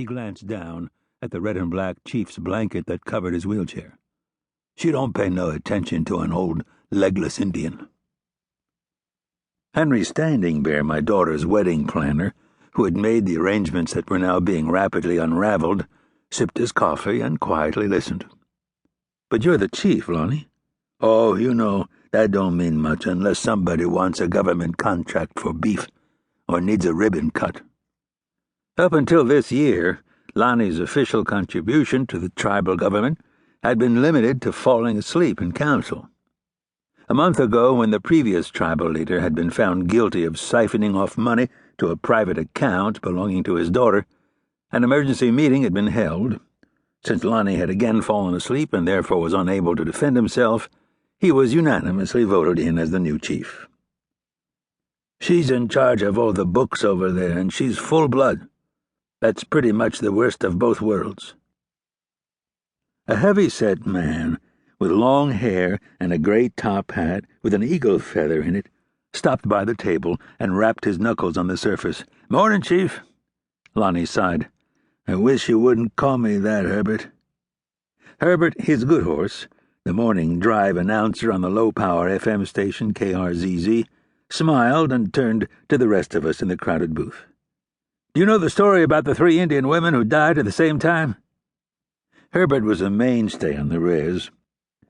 He glanced down at the red and black chief's blanket that covered his wheelchair. "She don't pay no attention to an old legless Indian." Henry Standing Bear, my daughter's wedding planner, who had made the arrangements that were now being rapidly unraveled, sipped his coffee and quietly listened. "But you're the chief, Lonnie." "Oh, you know, that don't mean much unless somebody wants a government contract for beef or needs a ribbon cut." Up until this year, Lonnie's official contribution to the tribal government had been limited to falling asleep in council. A month ago, when the previous tribal leader had been found guilty of siphoning off money to a private account belonging to his daughter, an emergency meeting had been held. Since Lonnie had again fallen asleep and therefore was unable to defend himself, he was unanimously voted in as the new chief. "She's in charge of all the books over there, and she's full blood. That's pretty much the worst of both worlds." A heavy-set man, with long hair and a gray top hat with an eagle feather in it, stopped by the table and rapped his knuckles on the surface. "Morning, Chief." Lonnie sighed. "I wish you wouldn't call me that, Herbert." Herbert, his good horse, the morning drive announcer on the low-power FM station KRZZ, smiled and turned to the rest of us in the crowded booth. "Do you know the story about the 3 Indian women who died at the same time?" Herbert was a mainstay on the res,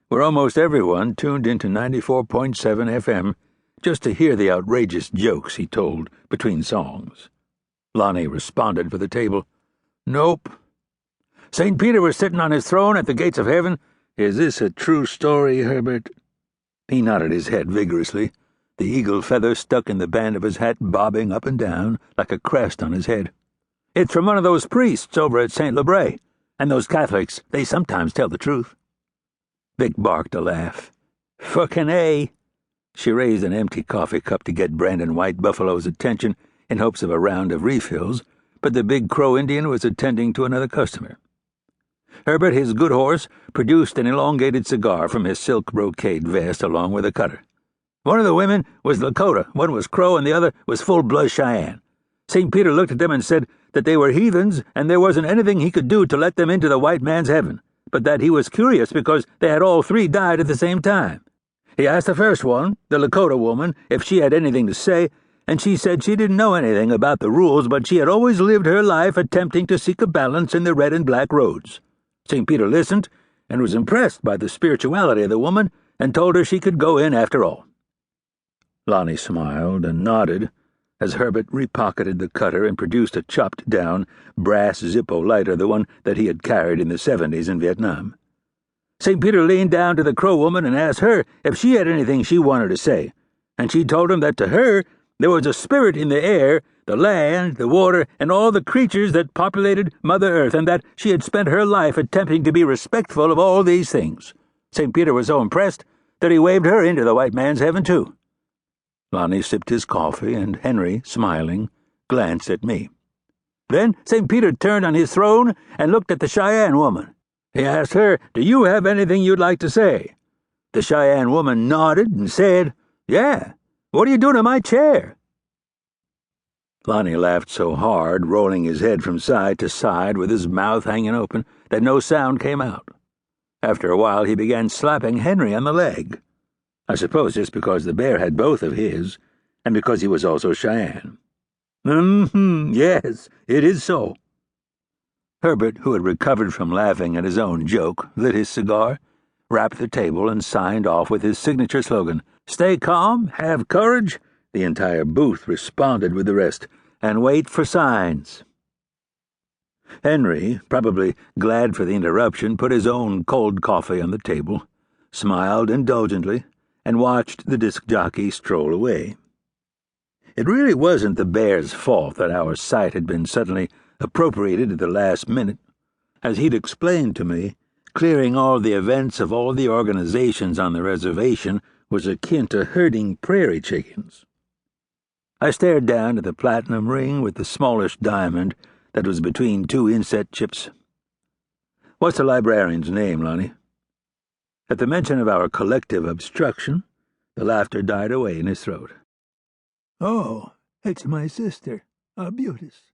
where almost everyone tuned into 94.7 FM just to hear the outrageous jokes he told between songs. Lonnie responded for the table. "Nope." "St. Peter was sitting on his throne at the gates of heaven. Is this a true story, Herbert?" He nodded his head vigorously, the eagle feather stuck in the band of his hat bobbing up and down like a crest on his head. "It's from one of those priests over at St. Labray, and those Catholics, they sometimes tell the truth." Vic barked a laugh. "Fucking A." She raised an empty coffee cup to get Brandon White Buffalo's attention in hopes of a round of refills, but the big Crow Indian was attending to another customer. Herbert, his good horse, produced an elongated cigar from his silk brocade vest along with a cutter. "One of the women was Lakota, one was Crow, and the other was full-blood Cheyenne. St. Peter looked at them and said that they were heathens and there wasn't anything he could do to let them into the white man's heaven, but that he was curious because they had all 3 died at the same time. He asked the first one, the Lakota woman, if she had anything to say, and she said she didn't know anything about the rules, but she had always lived her life attempting to seek a balance in the red and black roads. St. Peter listened and was impressed by the spirituality of the woman and told her she could go in after all." Lonnie smiled and nodded as Herbert repocketed the cutter and produced a chopped-down brass Zippo lighter, the one that he had carried in the 70s in Vietnam. St. Peter leaned down to the Crow woman and asked her if she had anything she wanted to say, and she told him that to her there was a spirit in the air, the land, the water, and all the creatures that populated Mother Earth, and that she had spent her life attempting to be respectful of all these things. St. Peter was so impressed that he waved her into the white man's heaven, too. Lonnie sipped his coffee, and Henry, smiling, glanced at me. Then St. Peter turned on his throne and looked at the Cheyenne woman. He asked her, "Do you have anything you'd like to say?" The Cheyenne woman nodded and said, "Yeah, what are you doing in my chair?" Lonnie laughed so hard, rolling his head from side to side with his mouth hanging open, that no sound came out. After a while he began slapping Henry on the leg. I suppose just because the bear had both of his, and because he was also Cheyenne. Yes, it is so." Herbert, who had recovered from laughing at his own joke, lit his cigar, rapped the table, and signed off with his signature slogan, "Stay calm, have courage," the entire booth responded with the rest, "and wait for signs." Henry, probably glad for the interruption, put his own cold coffee on the table, smiled indulgently, and watched the disc jockey stroll away. It really wasn't the bear's fault that our site had been suddenly appropriated at the last minute. As he'd explained to me, clearing all the events of all the organizations on the reservation was akin to herding prairie chickens. I stared down at the platinum ring with the smallish diamond that was between 2 inset chips. "What's the librarian's name, Lonnie?" At the mention of our collective obstruction, the laughter died away in his throat. "Oh, it's my sister, Arbutus."